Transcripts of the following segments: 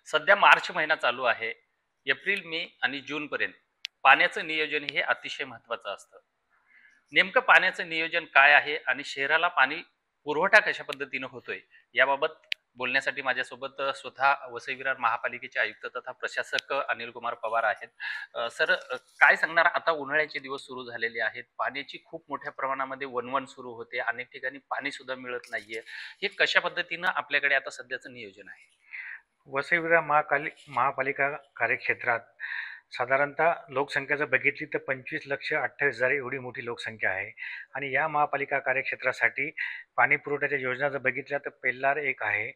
सध्या मार्च महिना चालू आहे. एप्रिल, मे आणि जूनपर्यंत पाण्याचं नियोजन हे अतिशय महत्त्वाचं असतं. नेमकं पाण्याचं नियोजन काय आहे आणि शहराला पाणी पुरवठा कशा पद्धतीनं होतोय, याबाबत बोलण्यासाठी माझ्यासोबत स्वतः वसई विरार महापालिकेचे आयुक्त तथा प्रशासक अनिल कुमार पवार आहेत. सर, काय सांगणार? आता उन्हाळ्याचे दिवस सुरू झालेले आहेत. पाण्याची खूप मोठ्या प्रमाणामध्ये वणवण सुरू होते. अनेक ठिकाणी पाणी सुद्धा मिळत नाहीये. हे कशा पद्धतीनं आपल्याकडे आता सध्याचं नियोजन आहे? वसई विरार महापालिका कार्यक्षेत्रात साधारणतः लोकसंख्या जर बघितली तर 25,28,000 एवढी मोठी लोकसंख्या आहे. आणि या महापालिका कार्यक्षेत्रासाठी पाणी पुरवठ्याच्या योजना जर बघितल्या तर पेल्लार एक आहे,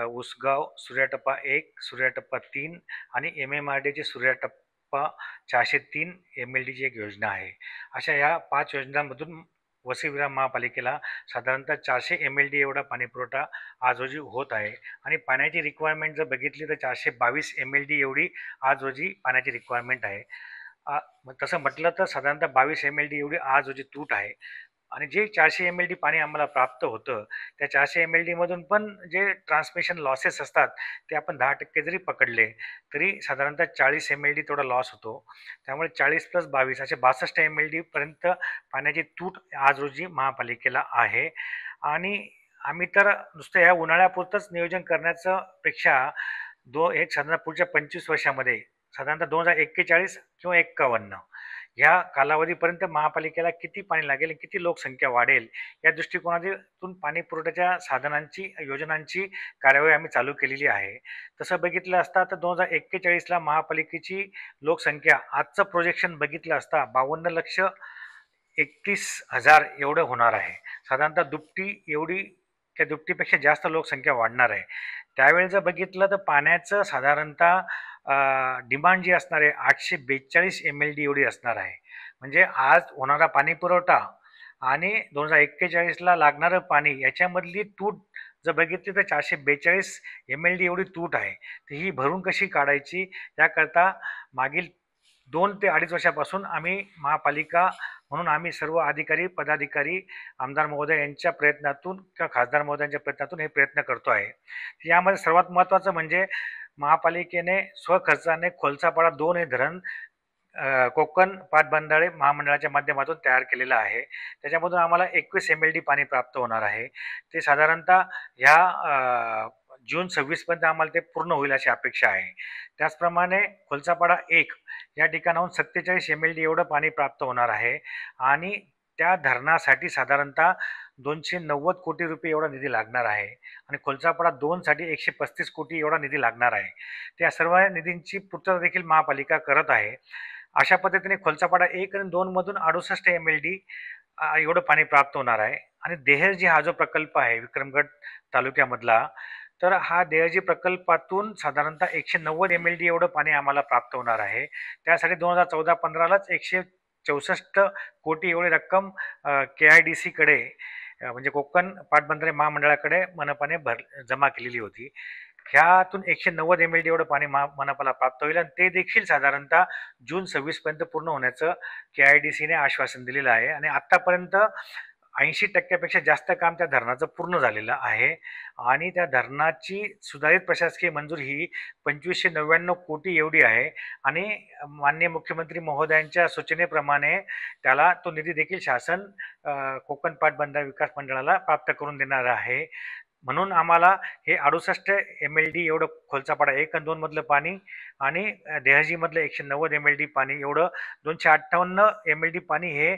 उसगाव सूर्याटप्पा 1, सूर्याटप्पा 3 आणि MMRDची सूर्याटप्पा 403 MLDची एक योजना आहे. अशा या 5 योजनांमधून वसई विरार महापालिकेला साधारणतः 400 MLD एवढा पाणी पुरवठा आज रोजी होत आहे. आणि पाण्याची रिक्वायरमेंट जर बघितली तर 422 MLD एवढी आज रोजी पाण्याची रिक्वायरमेंट आहे. मग तसं म्हटलं तर साधारणतः 22 MLD एवढी आज रोजी तूट आहे. आणि जे 400 MLD पाणी आम्हाला प्राप्त होतं, त्या 400 MLD मधून पण जे ट्रान्समिशन लॉसेस असतात ते आपण 10% जरी पकडले तरी साधारणतः 40 MLD तेवढा लॉस होतो. त्यामुळे 40 + 22 असे 62 MLD पर्यंत पाण्याची तूट आज रोजी महापालिकेला आहे. आणि आम्ही तर नुसतं या उन्हाळ्यापुरतंच नियोजन करण्याचं पेक्षा एक साधारण पुढच्या 25 वर्षामध्ये साधारणतः 2041 किंवा 51 ह्या कालावधीपर्यंत महापालिकेला किती पाणी लागेल आणि किती लोकसंख्या वाढेल या दृष्टिकोनातून पाणी पुरवठ्याच्या साधनांची योजनांची कार्यवाही आम्ही चालू केलेली आहे. तसं बघितलं असता तर 2041ला महापालिकेची लोकसंख्या आजचं प्रोजेक्शन बघितलं असता 52,31,000 एवढं होणार आहे. साधारणतः दुपटी एवढी त्या दुपटीपेक्षा जास्त लोकसंख्या वाढणार आहे. त्यावेळी जर बघितलं तर पाण्याचं साधारणतः डिमांड जी असणार आहे 842 MLD एवढी असणार आहे. म्हणजे आज होणारा पाणी पुरवठा आणि 2041ला लागणारं पाणी याच्यामधली तूट जर बघितली तर 442 MLD एवढी तूट आहे. तर ही भरून कशी काढायची याकरता मागील 2 ते 2.5 वर्षापासून आम्ही महापालिका म्हणून आम्ही सर्व अधिकारी, पदाधिकारी, आमदार महोदय यांच्या प्रयत्नातून किंवा खासदार महोदयांच्या प्रयत्नातून हे प्रयत्न करतो आहे. यामध्ये सर्वात महत्त्वाचं म्हणजे महापालिकेने स्वखर्चाने खोलसापाडा 2 हे धरण कोकण पाटबंधारे महामंडळाच्या माध्यमातून तयार केलेलं आहे. त्याच्यामधून आम्हाला 21 MLD पाणी प्राप्त होणार आहे. ते साधारणतः ह्या जून 26 पर्यंत आम्हाला ते पूर्ण होईल अशी अपेक्षा आहे. त्याचप्रमाणे खोलसापाडा 1 या ठिकाणाहून 47 MLD एवढं पाणी प्राप्त होणार आहे. आणि त्या धरणासाठी साधारणतः 290 कोटी रुपये एवढा निधी लागणार आहे. आणि खोलसापाडा 2 साठी 135 कोटी एवढा निधी लागणार आहे. त्या सर्व निधींची पूर्तता देखील महापालिका करत आहे. अशा पद्धतीने खोलसापाडा 1 आणि 2 मधून 68 MLD एवढं पाणी प्राप्त होणार आहे. आणि देहरजी हा जो प्रकल्प आहे विक्रमगड तालुक्यामधला, तर हा देहरजी प्रकल्पातून साधारणतः 190 MLD एवढं पाणी आम्हाला प्राप्त होणार आहे. त्यासाठी 2014-15लाच 164 कोटी एवढी रक्कम KIDC कडे म्हणजे कोकण पाटबंधारे महामंडळाकडे मनपाने जमा केलेली होती. ह्यातून 190 MLD एवढं पाणी मनपाला प्राप्त होईल आणि ते देखील साधारणतः जून 26 पर्यंत पूर्ण होण्याचं KIDCने आश्वासन दिलेलं आहे. आणि आतापर्यंत 80% पेक्षा जास्त काम त्या धरणाचं पूर्ण झालेलं आहे. आणि त्या धरणाची सुधारित प्रशासकीय मंजुरी ही 2599 कोटी एवढी आहे. आणि माननीय मुख्यमंत्री महोदयांच्या सूचनेप्रमाणे त्याला तो निधी देखील शासन कोकण पाटबंधारे विकास मंडळाला प्राप्त करून देणार आहे. म्हणून आम्हाला हे 68 MLD एवढं खोलसापाडा 1 आणि 2 मधलं पाणी आणि देहजी मधलं 190 MLD पाणी एवढं 258 MLD पाणी हे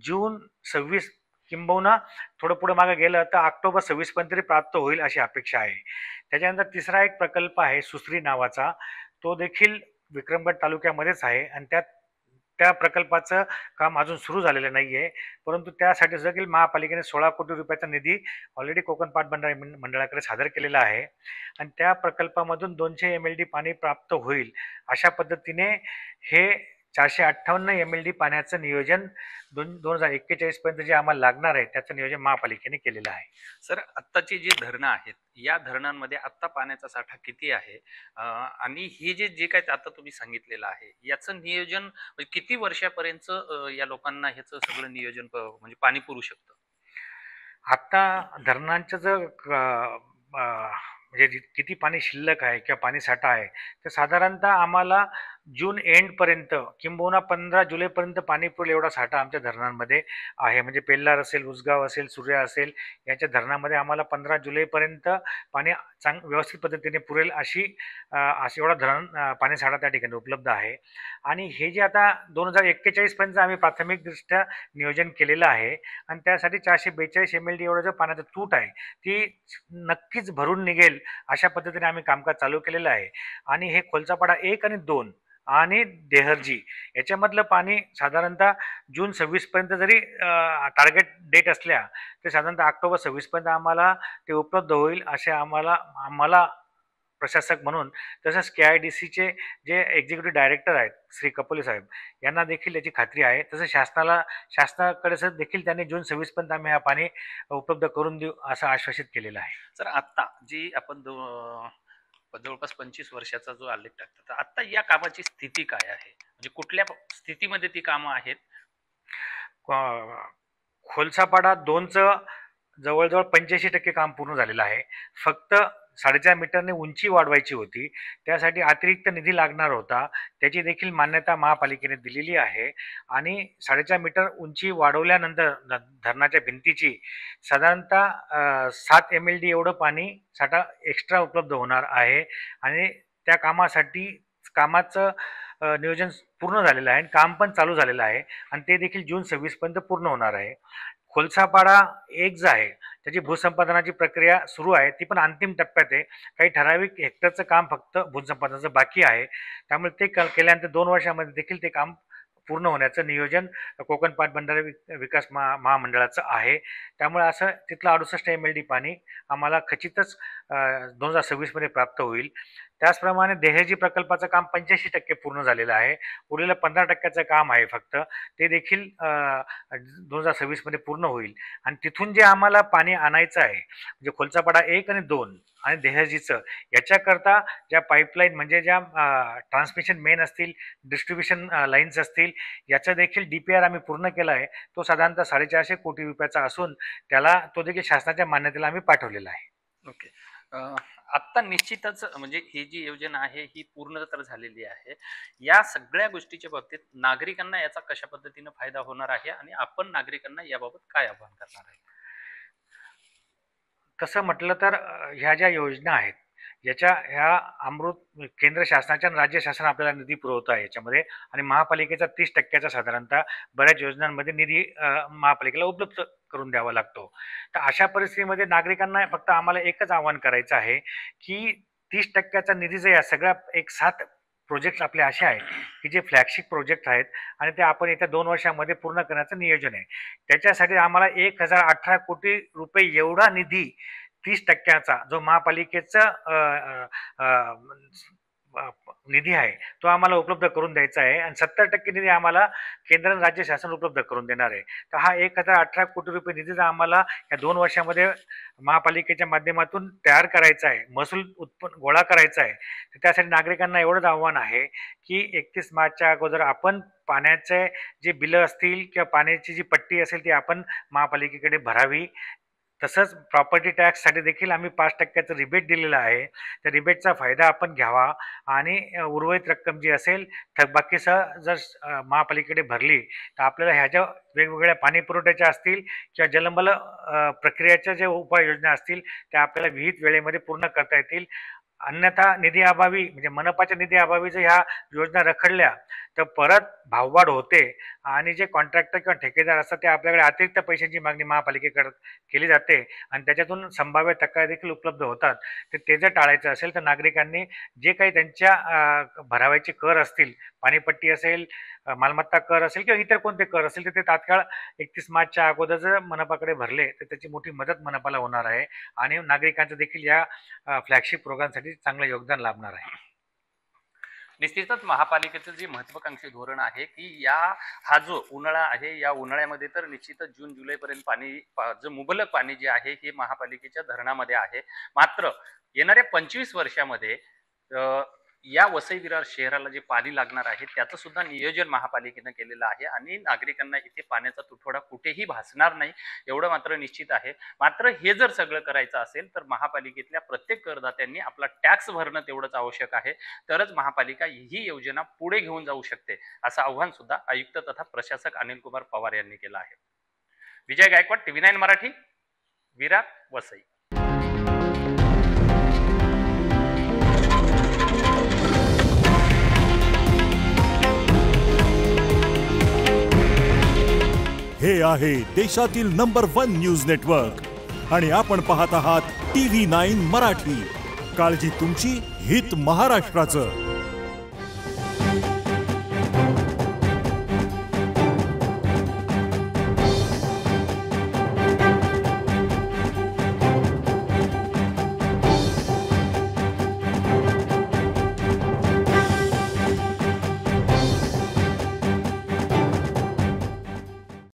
जून 26 किंबहुना थोडं पुढे मागे गेलं तर ऑक्टोबर 26 पर्यंत तरी प्राप्त होईल अशी अपेक्षा आहे. त्याच्यानंतर तिसरा एक प्रकल्प आहे सुश्री नावाचा, तो देखील विक्रमगड तालुक्यामध्येच आहे. आणि त्या प्रकल्पाचं काम अजून सुरू झालेलं नाही आहे. परंतु त्यासाठी देखील महापालिकेने 16 कोटी रुपयाचा निधी ऑलरेडी कोकण पाटबंधारे मंडळाकडे सादर केलेला आहे. आणि त्या प्रकल्पामधून 200 MLD पाणी प्राप्त होईल अशा पद्धतीने हे 458 MLD पाण्याचं नियोजन 2041 पर्यंत जे आम्हाला लागणार आहे त्याचं नियोजन महापालिकेने केलेलं आहे. सर, आत्ताची जी धरणं आहेत, या धरणांमध्ये आत्ता पाण्याचा साठा किती आहे? आणि हे जे जे काय आता तुम्ही सांगितलेलं आहे, याचं नियोजन म्हणजे किती वर्षापर्यंत या लोकांना ह्याचं सगळं नियोजन म्हणजे पाणी पुरू शकतं? आता धरणांचं जर म्हणजे किती पाणी शिल्लक आहे किंवा पाणी साठा आहे, तर साधारणतः आम्हाला जून एंडपर्यंत किंबहुना 15 जुलैपर्यंत पाणी पुरेल एवढा साठा आमच्या धरणांमध्ये आहे. म्हणजे पेल्लार असेल, उसगाव असेल, सूर्या असेल, यांच्या धरणामध्ये आम्हाला 15 जुलैपर्यंत पाणी व्यवस्थित पद्धतीने पुरेल असं एवढा पाणीसाठा त्या ठिकाणी उपलब्ध आहे. आणि हे जे आता 2041 पर्यंत आम्ही प्राथमिकदृष्ट्या नियोजन केलेलं आहे आणि त्यासाठी 442 MLD एवढं जो पाण्याचा तूट आहे, ती नक्कीच भरून निघेल अशा पद्धतीने आम्ही कामकाज चालू केलेलं आहे. आणि हे खोलचापाडा 1 आणि 2 आणि देहरजी याच्यामधलं पाणी साधारणतः जून 26 पर्यंत जरी टार्गेट डेट असल्या तरी साधारणतः ऑक्टोबर 26 पर्यंत आम्हाला ते उपलब्ध होईल असे आम्हाला आम्हाला प्रशासक म्हणून, तसंच KIDCचे जे एक्झिक्युटिव्ह डायरेक्टर आहेत श्री कपोले साहेब, यांना देखील याची खात्री आहे. तसं शासनाकडे देखील त्यांनी जून 26 पर्यंत आम्ही हा पाणी उपलब्ध करून देऊ असं आश्वासित केलेलं आहे. सर आता जी आपण जवळपास 25 वर्षाचा जो आलेख टाकतो, तर आता या कामाची स्थिती काय आहे, म्हणजे कुठल्या स्थितीमध्ये ती कामं आहेत? खोलसापाडा 2चं जवळजवळ 85% काम पूर्ण झालेलं आहे. फक्त 4.5 मीटरने उंची वाढवायची होती. त्यासाठी अतिरिक्त निधी लागणार होता. त्याची देखील मान्यता महापालिकेने दिलेली आहे आणि 4.5 मीटर उंची वाढवल्यानंतर धरणाच्या भिंतीची साधारणतः 7 MLD एवढं पाणी साठा एक्स्ट्रा उपलब्ध होणार आहे आणि त्या कामाचं नियोजन पूर्ण झालेलं आहे आणि काम पण चालू झालेलं आहे आणि ते देखील जून 26 पर्यंत पूर्ण होणार आहे. खोलसापाडा 1 जो आहे त्याची भूसंपादनाची प्रक्रिया सुरू आहे, ती पण अंतिम टप्प्यात आहे. काही ठराविक हेक्टरचं काम फक्त भूसंपादनाचं बाकी आहे. त्यामुळे ते केल्यानंतर 2 वर्षामध्ये देखील ते काम पूर्ण होण्याचं नियोजन कोकण पाटबंधारे विकास महामंडळाचं आहे. त्यामुळे असं तिथलं 68 MLD पाणी आम्हाला खचितच 2026 मध्ये प्राप्त होईल. त्याचप्रमाणे देहजी प्रकल्पाचं काम 85% पूर्ण झालेलं आहे. उरलेलं 15% काम आहे फक्त. ते देखील 2026 मध्ये पूर्ण होईल आणि तिथून जे आम्हाला पाणी आणायचं आहे, म्हणजे खोलचापाडा 1 आणि 2 आणि देहजीचं, याच्याकरता ज्या पाईपलाईन म्हणजे ज्या ट्रान्समिशन मेन असतील, डिस्ट्रीब्युशन लाईन्स असतील, याचा देखील DPR आम्ही पूर्ण केला आहे. तो साधारणतः 450 कोटी रुपयाचा असून तो देखील शासनाच्या मान्यतेला आम्ही पाठवलेला आहे. ओके. आत्ता निश्चितच म्हणजे ही जी योजना आहे ही पूर्ण तर झालेली आहे. या सगळ्या गोष्टीच्या बाबतीत नागरिकांना याचा कशा पद्धतीने फायदा होणार आहे आणि आपण नागरिकांना याबाबत काय आवाहन करणार आहे? तसं म्हटलं तर ह्या ज्या योजना आहेत, ह्या अमृत केंद्र शासनाच्या आणि राज्य शासन आपल्याला निधी पुरवत आहे याच्यामध्ये आणि महापालिकेचा 30% साधारणतः बऱ्याच योजनांमध्ये निधी महापालिकेला उपलब्ध करून द्यावा लागतो. तर अशा परिस्थितीमध्ये नागरिकांना फक्त आम्हाला एकच आवाहन करायचं आहे की 30% निधी जो या सगळ्या 7 प्रोजेक्ट आपले असे आहेत की जे फ्लॅगशिप प्रोजेक्ट आहेत आणि ते आपण येत्या 2 वर्षामध्ये पूर्ण करण्याचं नियोजन आहे. त्याच्यासाठी आम्हाला 1018 कोटी रुपये एवढा निधी 30% जो महापालिकेचा निधी आहे तो आम्हाला उपलब्ध करून द्यायचा आहे आणि 70% निधी आम्हाला केंद्र आणि राज्य शासन उपलब्ध करून देणार आहे. तर हा 1018 कोटी रुपये निधीचा आम्हाला या 2 वर्षामध्ये महापालिकेच्या माध्यमातून तयार करायचा आहे, महसूल उत्पन्न गोळा करायचा आहे. तर त्यासाठी नागरिकांना एवढंच आव्हान आहे की 31 मार्चच्या अगोदर आपण पाण्याचे जे बिलं असतील किंवा पाण्याची जी पट्टी असेल ती आपण महापालिकेकडे भरावी. तसंच प्रॉपर्टी टॅक्ससाठी देखील आम्ही 5%चं रिबेट दिलेलं आहे. त्या रिबेटचा फायदा आपण घ्यावा आणि उर्वरित रक्कम जी असेल थकबाकीसह जर महापालिकेकडे भरली तर आपल्याला ह्या ज्या वेगवेगळ्या पाणी पुरवठ्याच्या असतील किंवा जलमल प्रक्रियेच्या ज्या उपाययोजना असतील त्या आपल्याला विहित वेळेमध्ये पूर्ण करता येतील. अन्यथा निधी अभावी म्हणजे मनपाच्या निधी अभावी जर ह्या योजना रखडल्या तर परत भाववाढ होते आणि जे कॉन्ट्रॅक्टर किंवा ठेकेदार असतात ते आपल्याकडे अतिरिक्त पैशांची मागणी महापालिकेकडे केली जाते आणि त्याच्यातून संभाव्य तक्रारी देखील उपलब्ध होतात. तर ते जर टाळायचं असेल तर नागरिकांनी जे काही त्यांच्या भरावायचे कर असतील, पाणीपट्टी असेल, मालमत्ता कर असेल किंवा इतर कोणते कर असतील तर ते तात्काळ 31 मार्चच्या अगोदर जर मनपाकडे भरले तर त्याची मोठी मदत मनपाला होणार आहे आणि नागरिकांचं देखील या फ्लॅगशिप प्रोग्रामसाठी चांगलं योगदान लाभणार आहे. निश्चितच महापालिकेचं जे महत्वाकांक्षी धोरण आहे की हा जो उन्हाळा आहे या उन्हाळ्यामध्ये तर निश्चितच जून जुलैपर्यंत जे मुबलक पाणी जे आहे हे महापालिकेच्या धरणामध्ये आहे. मात्र येणाऱ्या 25 वर्षामध्ये या वसई विरार शहराला जे पाणी लागणार आहे त्याचं सुद्धा नियोजन महापालिकेनं केलेलं आहे आणि नागरिकांना इथे पाण्याचा तुटवडा कुठेही भासणार नाही एवढं मात्र निश्चित आहे. मात्र हे जर सगळं करायचं असेल तर महापालिकेतल्या प्रत्येक करदात्यांनी आपला टॅक्स भरणं तेवढंच आवश्यक आहे. तरच महापालिका ही योजना पुढे घेऊन जाऊ शकते असं आव्हान सुद्धा आयुक्त तथा प्रशासक अनिल कुमार पवार यांनी केलं आहे. विजय गायकवाड, TV9 मराठी, विरार, वसई. हे आहे देशातील नंबर 1 न्यूज नेटवर्क आणि आपण पाहत आहात TV9 मराठी. काळजी तुमची, हित महाराष्ट्राचं.